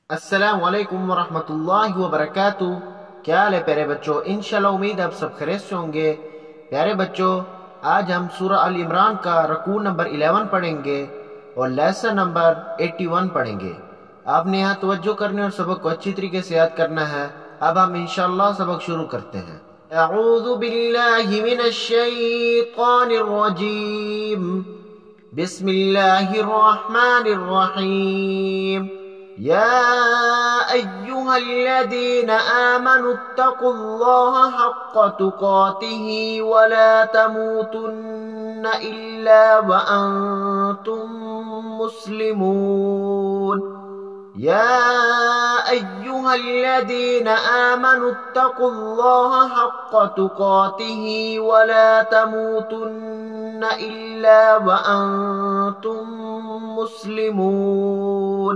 अस्सलाम वालेकुम वरहमतुल्लाहि वबरकातुह। क्या हाल है प्यारे बच्चों, इंशाल्लाह उम्मीद आप सब खैरियत से होंगे। प्यारे बच्चों, आज हम सूरह अल इमरान का रकू नंबर 11 पढ़ेंगे और लेसन नंबर 81 पढ़ेंगे। आपने यहाँ तवज्जो करने और सबक को अच्छी तरीके से याद करना है। अब हम इंशाल्लाह सबक शुरू करते हैं। अऊज़ु बिल्लाहि मिनश शैतानिर रजीम। बिस्मिल्लाहिर रहमानिर रहीम। या अय्युहल्लज़ीना आमनु इत्तक़ुल्लाहा हक़्क़ तुक़ातिही वला तमूतुन्ना इल्ला व अंतुम मुस्लिमून। या अय्युहल्लज़ीना आमनु इत्तक़ुल्लाहा हक़्क़ तुक़ातिही वला तमूतुन्ना इल्ला व अंतुम मुस्लिमून।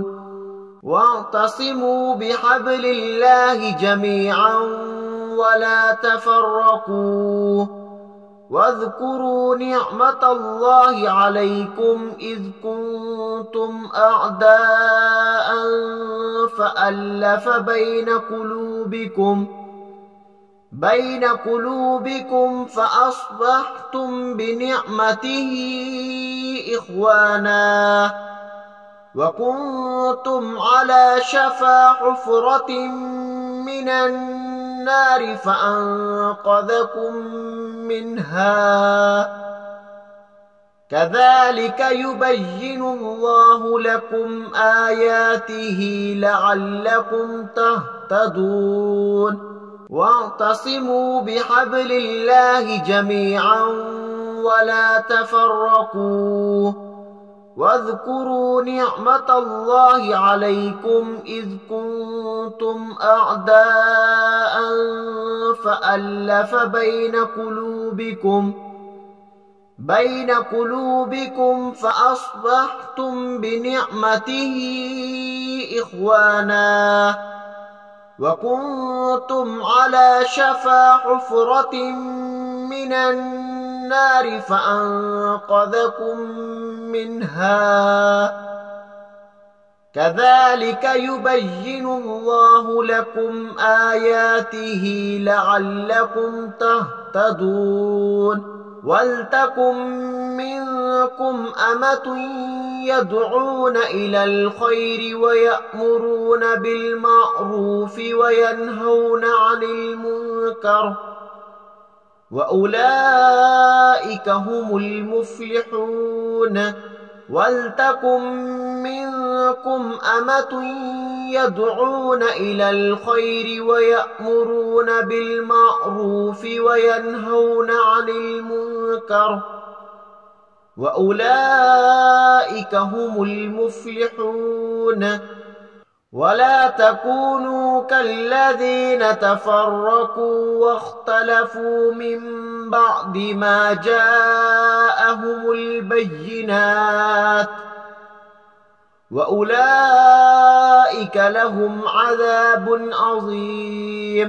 वाअतसिमू बिहब्लिल्लाहि जमीअन वला तफर्रकू वज़्कुरू निअमतल्लाहि अलैकुम इज़ कुंतुम अअदाअन फ़अल्लफ़ बैन क़ुलूबिकुम फ़अस्बहतुम बिनिअमतिही इख़वाना वकुंतुम अला शफ़ा हुफ़रतिन मिनन नार फ़अन्क़ज़कुम मिन्हा। कज़ालिक युबय्यिनुल्लाहु लकुम आयातिही लअल्लकुम तहतदून। वाअतसिमू बिहब्लिल्लाहि जमीअन वला तफर्रकू वज़्कुरू निअमतल्लाहि अलैकुम इज़ कुंतुम अअदाअन फ़अल्लफ़ बैन क़ुलूबिकुम फ़अस्बहतुम बिनिअमतिही इख़वाना वकुंतुम अला शफ़ा हुफ़रतिन मिनन नार फ़अन्क़ज़कुम मिन्हा। कज़ालिक युबय्यिनुल्लाहु लकुम आयातिही लअल्लकुम तहतदून। वल्तकुम मिनकुम अमतुन यदऊन इलल खैरि वयअमुरून बिलमाअरूफि वयनहौन अनिल मुनकर वउलाइक हुमुल मुफ्लिहून। वल्तकुम मिनकुम अमतुन यदऊन इलल खैरि वयअमुरून बिलमाअरूफि वयनहौन अनिल मुनकर वउलाइक हुमुल मुफ्लिहून। वला तकूनू कल्लज़ीन तफ़र्रकू वख्तलफू मिन बअदि मा जाअहुमुल बय्यिनात वउलाइक लहुम अज़ाबुन अज़ीम।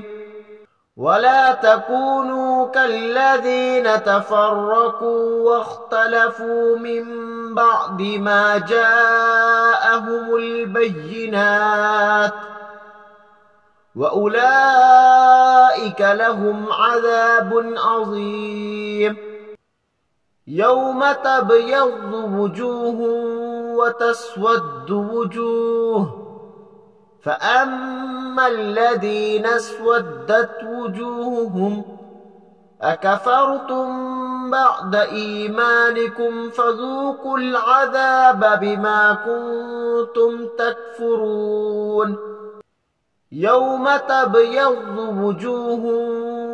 वला तकूनू कल्लज़ीन तफ़र्रकू वख्तलफू मिन बअदि मा जाअहुमुल बय्यिनात वउलाइक लहुम अज़ाबुन अज़ीम। यौम तबयज़्ज़ु वुजूहुन व तस्वद्दु वुजूह फ़अम्मा الذين اسودت وجوههم أكفرتم بعد إيمانكم فذوقوا العذاب بما كنتم تكفرون. يوم تبيض وجوه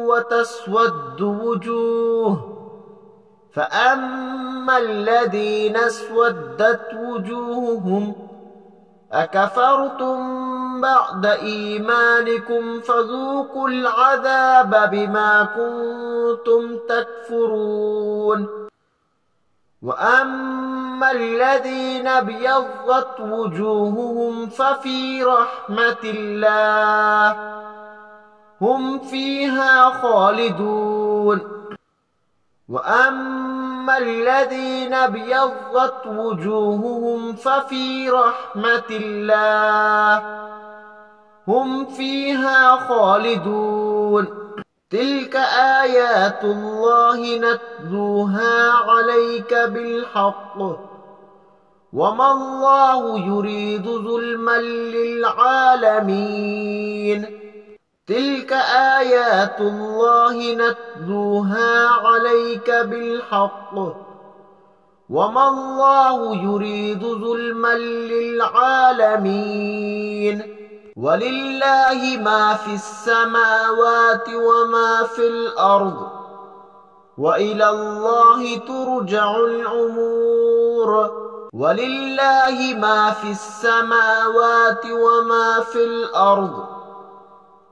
وتسود وجوه فأما الذين اسودت وجوههم أكفرتم بعد إيمانكم فذوقوا العذاب بما كنتم تكفرون. وأما الذين ابيضت وجوههم ففي رحمة الله هم فيها خالدون. وأما الذين ابيضت وجوههم ففي رحمة الله هم फीहा खालिदून तिल्क आयातुल्लाहि नत्लूहा अलैका बिलहक़ वमल्लाहु युरीदु ज़ुल्मन लिलआलमीन तिल्क आयातुल्लाहि नत्लूहा अलैका बिलहक़ वमल्लाहु युरीदु ज़ुल्मन लिलआलमीन वलिल्लाहि मा फिस्समावाति वमा फिल अर्ज़ व इलल्लाहि तुरजउल उमूर वलिल्लाहि मा फिस्समावाति वमा फिल अर्ज़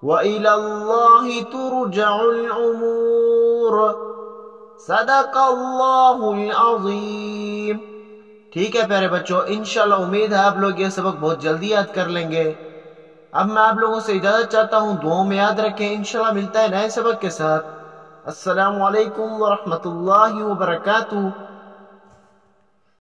व इलल्लाहि तुरजउल उमूर सदक़ल्लाहुल अज़ीम। ठीक है प्यारे बच्चों, इंशाल्लाह उम्मीद है आप लोग ये सबक बहुत जल्दी याद कर लेंगे। अब मैं आप लोगों से इजाजत चाहता हूँ, दुआओं में याद रखें। इंशाल्लाह मिलता है नए सबक के साथ। अस्सलामु अलैकुम व रहमतुल्लाहि व बरकातुहू।